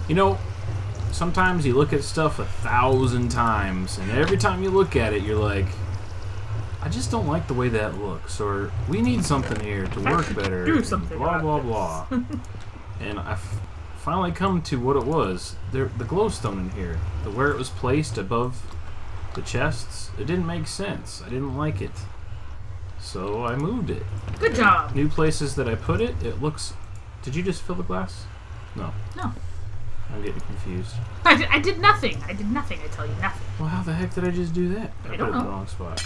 You know, sometimes you look at stuff 1,000 times, and every time you look at it, you're like, I just don't like the way that looks, or we need something here to work better. Do something. Blah blah blah. And I finally come to what it was. The glowstone in here, where it was placed above the chests, it didn't make sense. I didn't like it, so I moved it. Good job. New places that I put it, it looks. Did you just fill the glass? No. No. I'm getting confused. I did nothing. I did nothing. I tell you nothing. Well, how the heck did I just do that? I put don't it in the know. wrong spot.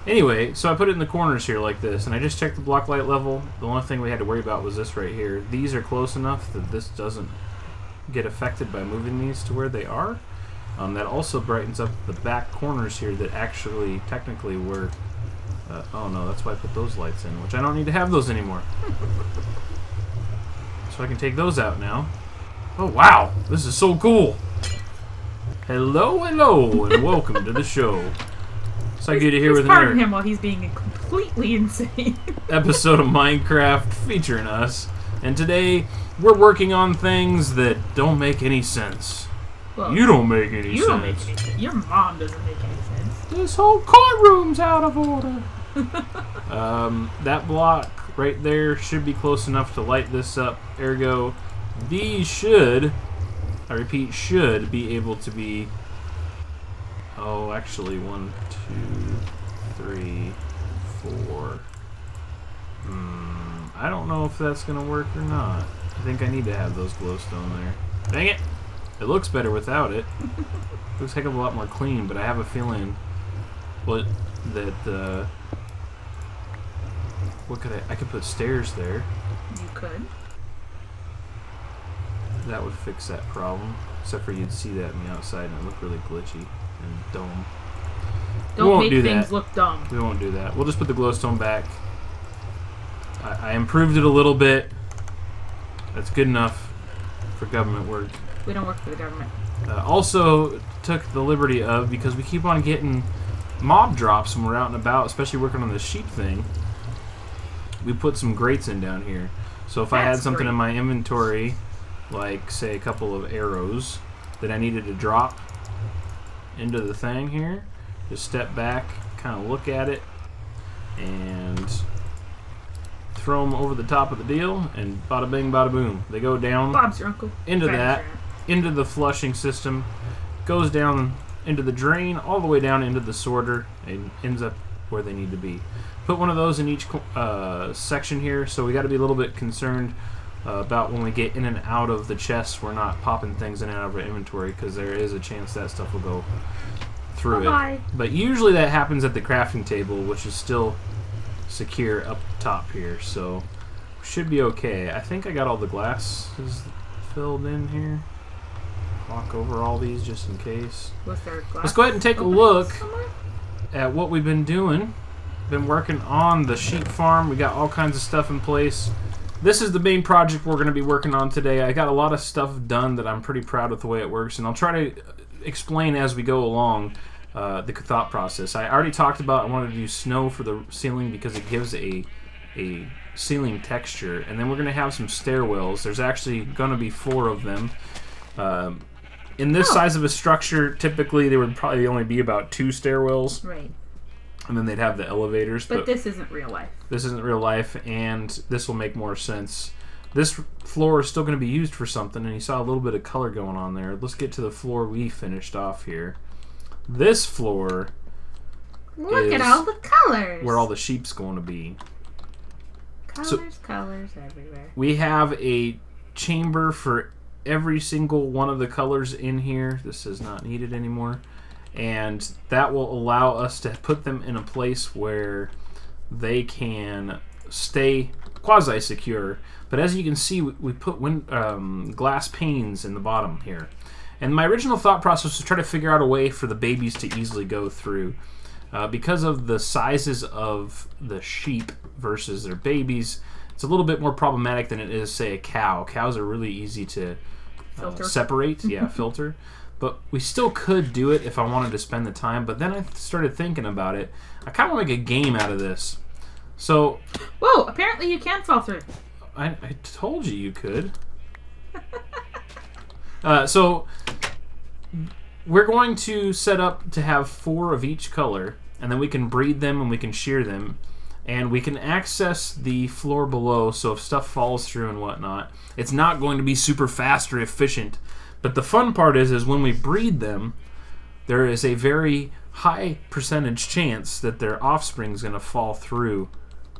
Anyway, so I put it in the corners here like this, and I just checked the block light level. The only thing we had to worry about was this right here. These are close enough that this doesn't get affected by moving these to where they are. That also brightens up the back corners here that actually, technically, were... oh no, that's why I put those lights in, which I don't need to have those anymore. So I can take those out now. Oh wow, this is so cool! Hello, hello, and welcome to the show. SykoYoda here with pardon another him while he's being completely insane. episode of Minecraft featuring us. And today, we're working on things that don't make any sense. Well, You don't make any you sense. don't make any sense. Your mom doesn't make any sense. This whole courtroom's out of order. That block right there should be close enough to light this up. Ergo, these should, I repeat, should be able to be... Oh, actually, 1, 2, 3, 4. I don't know if that's going to work or not. I think I need to have those glowstone there. Dang it! It looks better without it. Looks a heck of a lot more clean, but I have a feeling that what could I could put stairs there. You could. That would fix that problem. Except for you'd see that on the outside and it looked really glitchy and dumb. Don't make do things that. look dumb. We won't do that. We'll just put the glowstone back. I improved it a little bit. That's good enough for government work. We don't work for the government. Also took the liberty of, because we keep on getting mob drops when we're out and about, especially working on the sheep thing, we put some grates in down here. So if I had something in my inventory, like say a couple of arrows that I needed to drop into the thing here, just step back, kind of look at it, and throw them over the top of the deal, and bada bing, bada boom. They go down Bob's your uncle. into Brad's that, your aunt. into the flushing system, goes down into the drain, all the way down into the sorter, and ends up where they need to be. Put one of those in each section here, so we got to be a little bit concerned about when we get in and out of the chests, we're not popping things in and out of our inventory, because there is a chance that stuff will go through it. But usually that happens at the crafting table, which is still secure up top here, so should be okay. I think I got all the glasses filled in here. Walk over all these just in case. Let's go ahead and take a look at what we've been doing. Been working on the sheep farm. We got all kinds of stuff in place. This is the main project we're going to be working on today. I got a lot of stuff done that I'm pretty proud with the way it works, and I'll try to explain as we go along the thought process. I already talked about I wanted to do snow for the ceiling because it gives a ceiling texture, and then we're going to have some stairwells. There's actually going to be 4 of them. In this size of a structure, typically there would probably only be about 2 stairwells. Right. And then they'd have the elevators. But this isn't real life. This isn't real life, and this will make more sense. This floor is still going to be used for something, and you saw a little bit of color going on there. Let's get to the floor we finished off here. This floor Look at all the colors. where all the sheep's going to be. Colors everywhere. We have a chamber for every single one of the colors in here. This is not needed anymore. And that will allow us to put them in a place where they can stay quasi-secure. But as you can see, we put glass panes in the bottom here. And my original thought process was to try to figure out a way for the babies to easily go through. Because of the sizes of the sheep versus their babies, it's a little bit more problematic than it is, say, a cow. Cows are really easy to separate, filter. But we still could do it if I wanted to spend the time. But then I started thinking about it. I kind of want to make a game out of this. So... Whoa, apparently you can fall through. I told you could. So we're going to set up to have 4 of each color, and then we can breed them and we can shear them, and we can access the floor below, so if stuff falls through and whatnot, it's not going to be super fast or efficient. But the fun part is when we breed them, there is a very high percentage chance that their offspring is going to fall through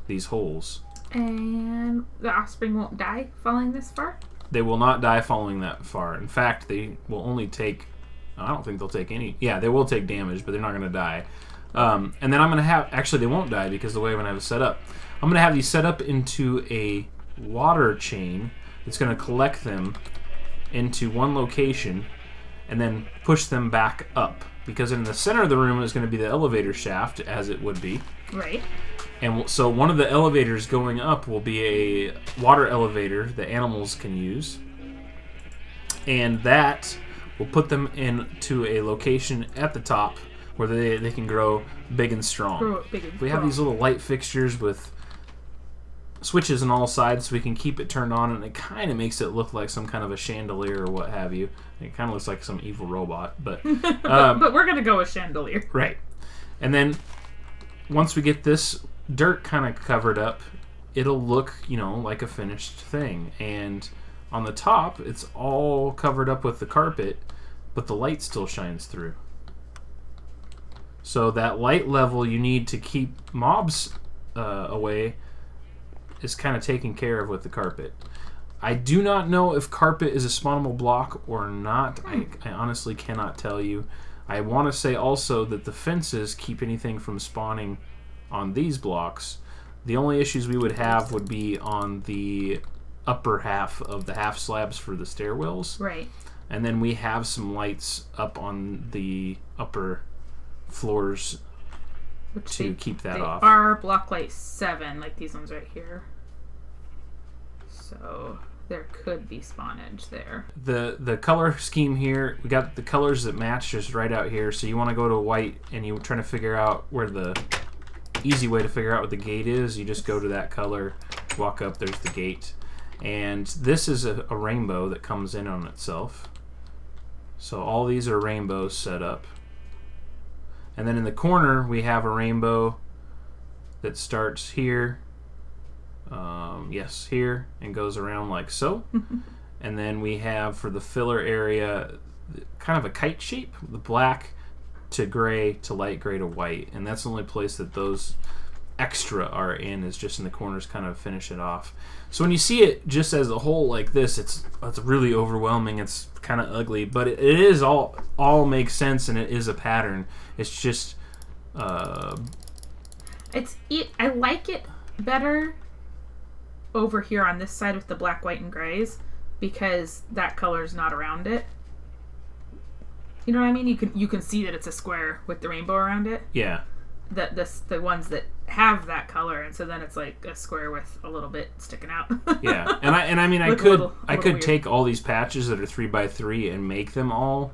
these holes. And the offspring won't die falling this far? They will not die falling that far. In fact, they will only take... I don't think they'll take any... Yeah, they will take damage, but they're not going to die. And then I'm going to have... Actually, they won't die because the way I'm going to have it set up. I'm going to have these set up into a water chain that's going to collect them into one location and then push them back up. Because in the center of the room is going to be the elevator shaft, as it would be. Right. And so one of the elevators going up will be a water elevator that animals can use. And that will put them into a location at the top where they can grow big and strong. We have these little light fixtures with switches on all sides so we can keep it turned on, and it kind of makes it look like some kind of a chandelier or what have you. It kind of looks like some evil robot, but but we're going to go with chandelier. Right. And then once we get this dirt kind of covered up, it'll look, like a finished thing. And on the top, it's all covered up with the carpet, but the light still shines through. So that light level you need to keep mobs away is kind of taken care of with the carpet. I do not know if carpet is a spawnable block or not. I honestly cannot tell you. I want to say also that the fences keep anything from spawning on these blocks. The only issues we would have would be on the upper half of the half slabs for the stairwells. Right. And then we have some lights up on the upper floors to keep that off. They are block light 7, like these ones right here. So there could be spawnage there. The color scheme here, we got the colors that match just right out here. So you want to go to white and you're trying to figure out where the easy way to figure out what the gate is. You just go to that color, walk up, there's the gate. And this is a rainbow that comes in on itself. So all these are rainbows set up. And then in the corner we have a rainbow that starts here. Yes, here, and goes around like so. And then we have for the filler area kind of a kite shape, the black to gray to light gray to white, and that's the only place that those extra are in, is just in the corners, kind of finish it off. So when you see it just as a whole like this, it's really overwhelming. It's kind of ugly, but it is all makes sense, and it is a pattern. It's just I like it better over here on this side with the black, white, and grays, because that color is not around it. You know what I mean? You can see that it's a square with the rainbow around it. Yeah. The ones that have that color, and so then it's like a square with a little bit sticking out. Yeah, and I mean I could take all these patches that are 3x3 and make them all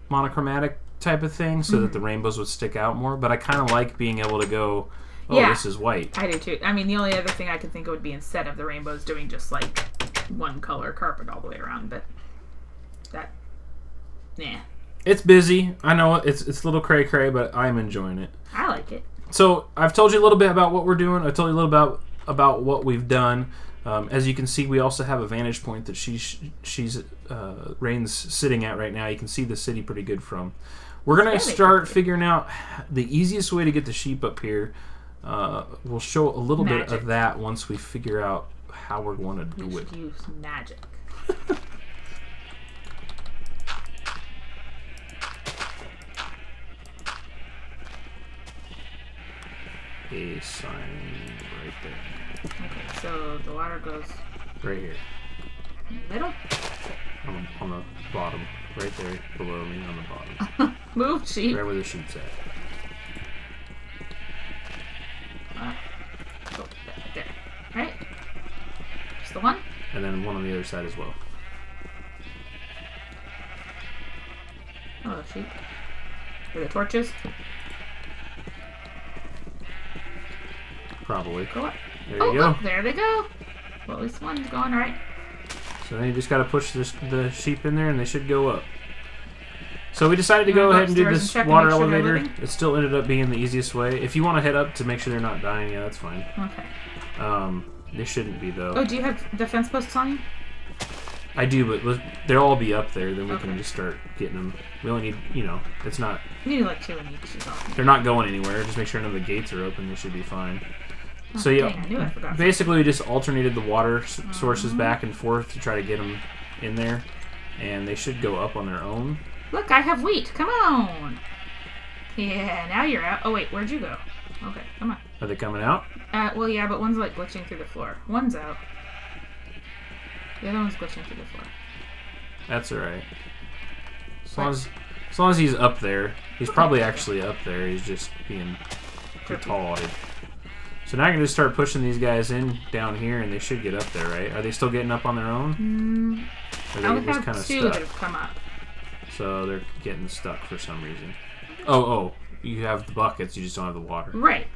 monochromatic type of thing, so that the rainbows would stick out more. But I kind of like being able to go, this is white. I do too. I mean, the only other thing I could think of would be instead of the rainbows doing just like one color carpet all the way around, but that, nah. It's busy. I know it's a little cray-cray, but I'm enjoying it. I like it. So I've told you a little bit about what we're doing. I told you a little about what we've done. As you can see, we also have a vantage point that Rain's sitting at right now. You can see the city pretty good from. We're going to start figuring out the easiest way to get the sheep up here. We'll show a little bit of that once we figure out how we're going to do it. We should use magic. A sign right there. Okay, so the water goes right here. In the middle? On the bottom. Right there below me on the bottom. Move, sheep. Right where the sheep's at. Go there. Right? Just the one? And then one on the other side as well. Oh, sheep. Are the torches? Probably. Go up. There you go. Look, there they go. Well, at least one's going right. So then you just got to push the sheep in there, and they should go up. So we decided to go ahead and do this water elevator. It still ended up being the easiest way. If you want to head up to make sure they're not dying, yeah, that's fine. Okay. They shouldn't be, though. Oh, do you have defense posts on you? I do, but they'll all be up there. Then we can just start getting them. We only need, it's not... You need like 2 in each. Is all. They're not going anywhere. Just make sure none of the gates are open. They should be fine. Oh, So, yeah, dang, I knew I forgot. basically we just alternated the water sources back and forth to try to get them in there. And they should go up on their own. Look, I have wheat. Come on. Yeah, now you're out. Oh, wait, where'd you go? Okay, come on. Are they coming out? Well, yeah, but one's like glitching through the floor. One's out. The other one's glitching through the floor. That's alright. As long as he's up there. He's probably actually up there. He's just being retarded. So now I can just start pushing these guys in down here, and they should get up there, right? Are they still getting up on their own? Or I are only they just have kind of 2 stuck? that have come up. So they're getting stuck for some reason. Oh, you have the buckets, you just don't have the water. Right.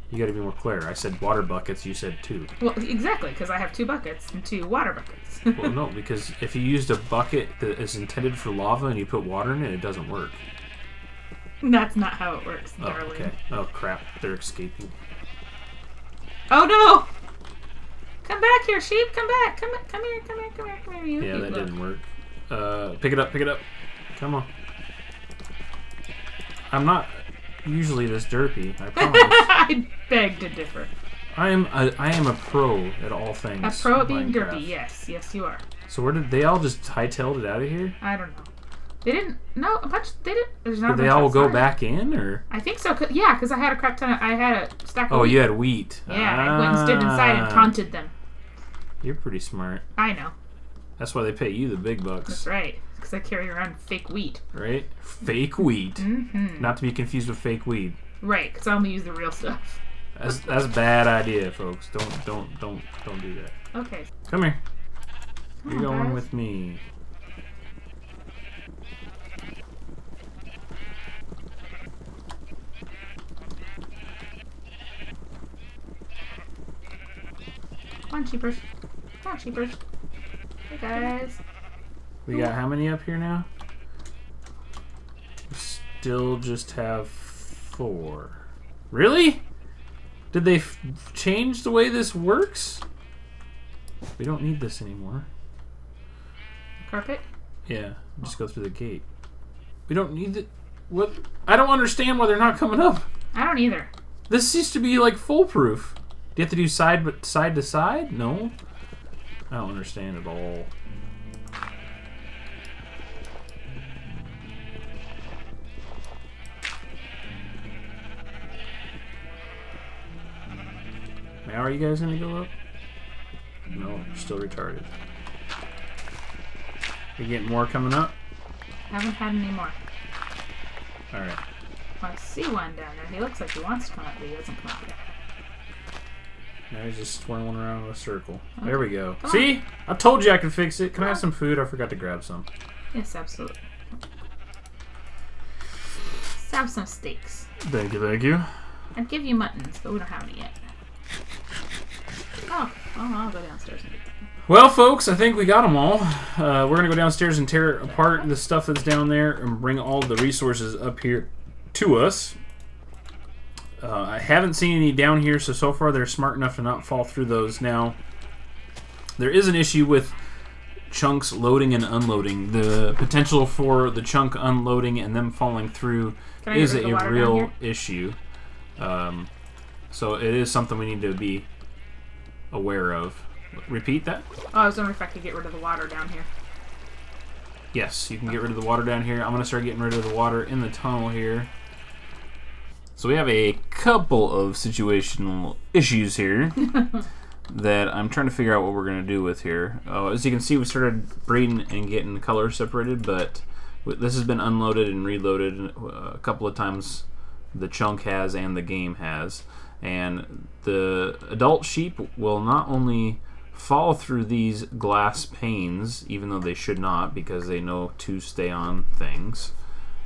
You gotta be more clear. I said water buckets, you said 2. Well, exactly, because I have 2 buckets and 2 water buckets. Well, no, because if you used a bucket that is intended for lava and you put water in it, it doesn't work. That's not how it works, Oh, darling. okay. Oh, crap. They're escaping. Oh, no! Come back here, sheep! Come back! Come here, you. Yeah, that didn't work. Pick it up. Come on. I'm not usually this derpy, I promise. I beg to differ. I am a pro at all things. A pro at being Minecraft. derpy, yes. Yes, you are. So where did they all just hightailed it out of here? I don't know. They didn't. No, a bunch. They didn't. There's not. Did they all go back in, or? I think so. Yeah, because I had a crap ton. I had a stack of. Oh, wheat. you had wheat. Yeah, I went and stood inside and taunted them. You're pretty smart. I know. That's why they pay you the big bucks. That's right. Because I carry around fake wheat. Right? Fake wheat. Mm-hmm. Not to be confused with fake weed. Right, because I only use the real stuff. That's a bad idea, folks. Don't do that. Okay. Come here. You're Come on, going guys. with me. Come on, cheapers. Come on, cheapers. Hey, guys. We got how many up here now? We still just have 4. Really? Did they change the way this works? We don't need this anymore. Carpet? Yeah, just go through the gate. We don't need it. What? I don't understand why they're not coming up. I don't either. This used to be like foolproof. Do you have to do side to side? No. I don't understand at all. Now are you guys gonna go up? No, you're still retarded. You getting more coming up? Haven't had any more. Alright. I see one down there. He looks like he wants to come up, but he doesn't come up yet. Now he's just swirling around in a circle. Okay. There we go. Come See? I told you I could fix it. Can I have some food? I forgot to grab some. Yes, absolutely. Let's have some steaks. Thank you. I'd give you muttons, but we don't have any yet. Oh, I'll go downstairs and get them. Well, folks, I think we got them all. We're going to go downstairs and tear apart the stuff that's down there and bring all the resources up here to us. I haven't seen any down here, so far they're smart enough to not fall through those. Now, there is an issue with chunks loading and unloading. The potential for the chunk unloading and them falling through is a real issue. So it is something we need to be aware of. Repeat that? Oh, I was wondering if I could get rid of the water down here. Yes, you can get rid of the water down here. I'm going to start getting rid of the water in the tunnel here. So we have a couple of situational issues here that I'm trying to figure out what we're going to do with here. As you can see, we started breeding and getting colors separated, but this has been unloaded and reloaded a couple of times. The chunk has and the game has. And the adult sheep will not only fall through these glass panes, even though they should not, because they know to stay on things.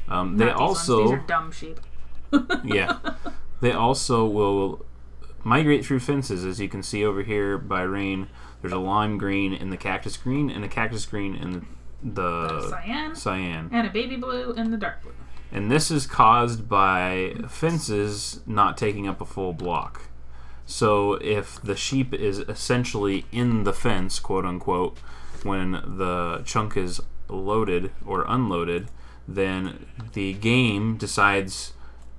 They also... These are dumb sheep. Yeah. They also will migrate through fences, as you can see over here by Rain. There's a lime green in the cactus green, and a cactus green in the cyan. And a baby blue and the dark blue. And this is caused by fences not taking up a full block. So if the sheep is essentially in the fence, quote unquote, when the chunk is loaded or unloaded, then the game decides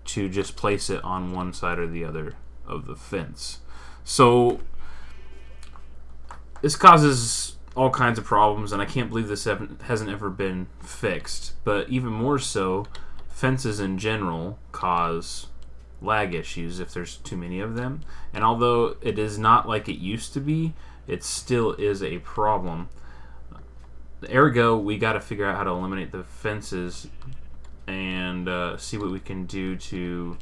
to just place it on one side or the other of the fence. So this causes all kinds of problems, and I can't believe this hasn't ever been fixed. But even more so, fences in general cause lag issues if there's too many of them. And although it is not like it used to be, it still is a problem. Ergo, we got to figure out how to eliminate the fences and see what we can do to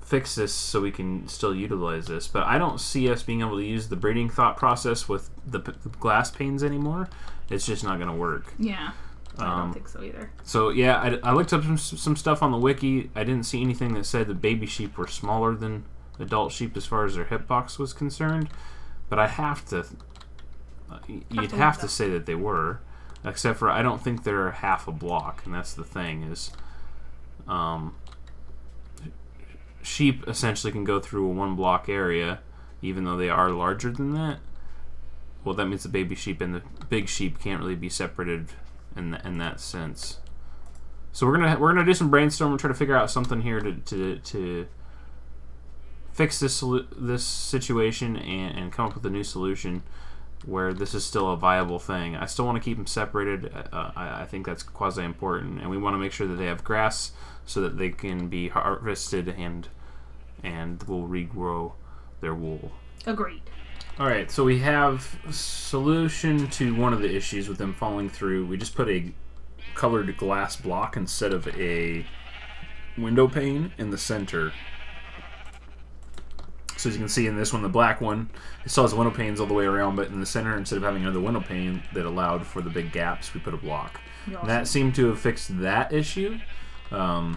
fix this so we can still utilize this. But I don't see us being able to use the breeding thought process with the glass panes anymore. It's just not going to work. Yeah, I don't think so either. So yeah, I looked up some stuff on the wiki. I didn't see anything that said that baby sheep were smaller than adult sheep as far as their hitbox was concerned. But I have to... You'd have to say that they were. Except for I don't think they're half a block. And that's the thing is... sheep essentially can go through a one block area, even though they are larger than that. Well, that means the baby sheep and the big sheep can't really be separated in that sense. So we're gonna do some brainstorming and try to figure out something here to fix this situation and come up with a new solution where this is still a viable thing. I still want to keep them separated. I think that's quasi important, and we want to make sure that they have grass so that they can be harvested and will regrow their wool. Agreed. Alright, so we have a solution to one of the issues with them falling through. We just put a colored glass block instead of a window pane in the center. So as you can see in this one, the black one, it still has window panes all the way around, but in the center, instead of having another window pane that allowed for the big gaps, we put a block. And that seemed to have fixed that issue. I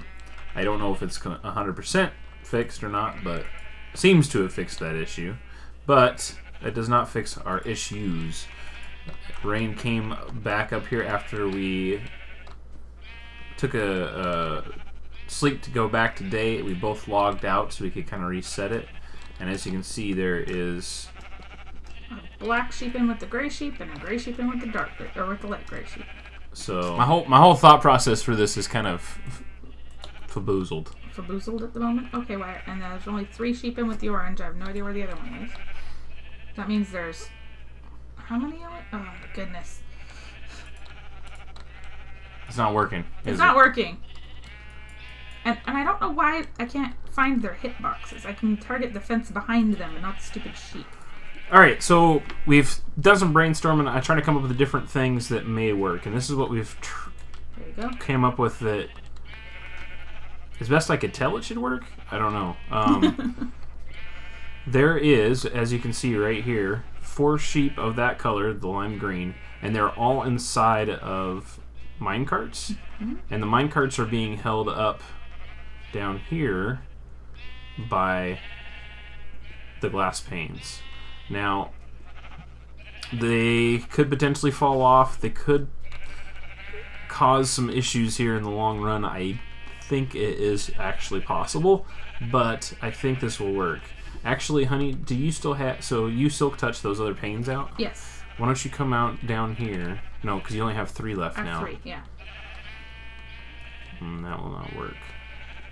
don't know if it's 100% fixed or not, but seems to have fixed that issue. But it does not fix our issues. Rain came back up here after we took a sleep to go back to day. We both logged out so we could kind of reset it. And as you can see, there is a black sheep in with the gray sheep and a gray sheep in with the dark gray, or with the light gray sheep. So my whole thought process for this is kind of faboozled. Faboozled at the moment? Okay, why? And there's only 3 sheep in with the orange. I have no idea where the other one is. That means there's... How many of it? Oh, goodness. It's not working. It's not working. And I don't know why I can't find their hitboxes. I can target the fence behind them and not the stupid sheep. Alright, so we've done some brainstorming. I try to come up with different things that may work. And this is what we've there you go. Came up with that... As best I could tell, it should work. I don't know. There is, as you can see right here, 4 sheep of that color, the lime green, and they're all inside of minecarts. Mm-hmm. And the minecarts are being held up down here by the glass panes. Now, they could potentially fall off. They could cause some issues here in the long run. I think it is actually possible, but I think this will work. Actually, honey, do you still have... So you silk touch those other panes out? Yes. Why don't you come out down here? No, because you only have 3 left now. 3, yeah. That will not work.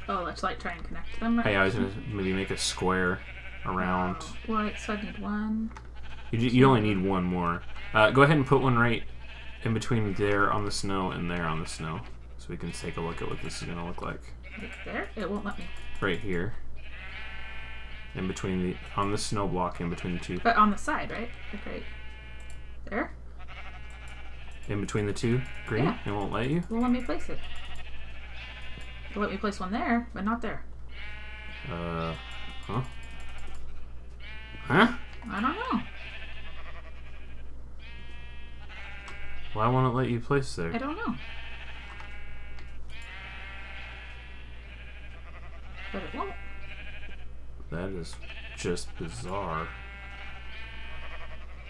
Oh, let's like try and connect them. Right? Hey, I was going to maybe make a square around... Well, so I need 1. You only need 1 more. Go ahead and put one right in between there on the snow and there on the snow. So we can take a look at what this is going to look like. Right there? It won't let me. Right here. In between on the snow block, in between the 2. But on the side, right? Okay. There? In between the 2? Green? Yeah. It won't let you? It won't let me place it. It'll let me place one there, but not there. Huh? Huh? I don't know. Why won't it let you place there? I don't know. But it won't. That is just bizarre.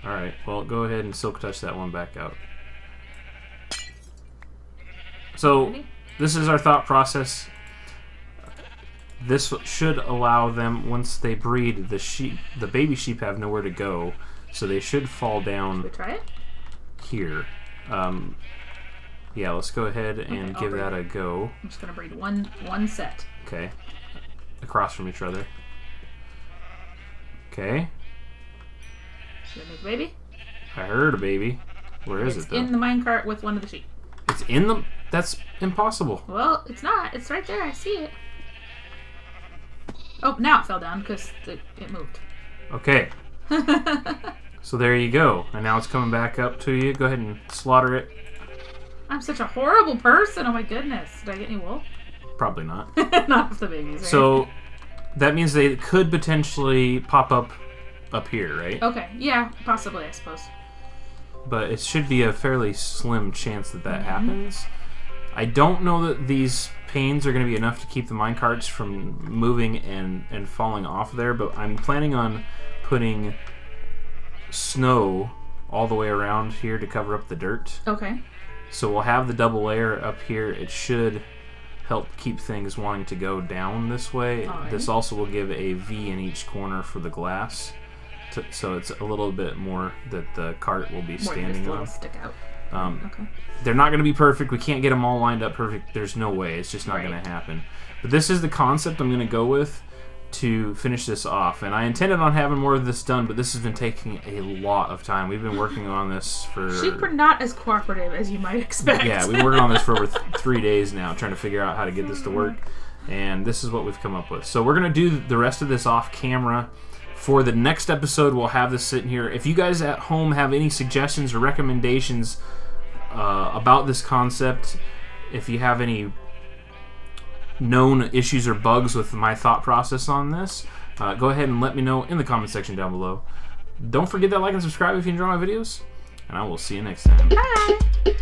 Alright, well, go ahead and silk touch that one back out. So, this is our thought process. This should allow them, once they breed, the baby sheep have nowhere to go, so they should fall down. Should we try it? Here. Yeah, let's go ahead and give that a go. I'm just gonna breed one set. Okay. Across from each other. Okay. Should I make a baby? I heard a baby. Where is it, though? It's in the minecart with one of the sheep. It's in the... That's impossible. Well, it's not. It's right there. I see it. Oh, now it fell down because it moved. Okay. So there you go. And now it's coming back up to you. Go ahead and slaughter it. I'm such a horrible person. Oh my goodness. Did I get any wool? Probably not. Not if the babies, right? So that means they could potentially pop up here, right? Okay. Yeah, possibly, I suppose. But it should be a fairly slim chance that that happens. I don't know that these panes are going to be enough to keep the minecarts from moving and falling off there, but I'm planning on putting snow all the way around here to cover up the dirt. Okay. So we'll have the double layer up here. It should help keep things wanting to go down this way. Alright. This also will give a V in each corner for the glass, so it's a little bit more that the cart will be standing on. Stick out. Okay. They're not going to be perfect. We can't get them all lined up perfect. There's no way. It's just not going to happen. But this is the concept I'm going to go with to finish this off. And I intended on having more of this done, but this has been taking a lot of time. We've been working on this for... Sheep are not as cooperative as you might expect. Yeah, we've been working on this for over 3 days now, trying to figure out how to get this to work. And this is what we've come up with. So we're going to do the rest of this off camera. For the next episode, we'll have this sitting here. If you guys at home have any suggestions or recommendations about this concept, if you have any known issues or bugs with my thought process on this, go ahead and let me know in the comment section down below. Don't forget that like and subscribe if you enjoy my videos, and I will see you next time. Bye!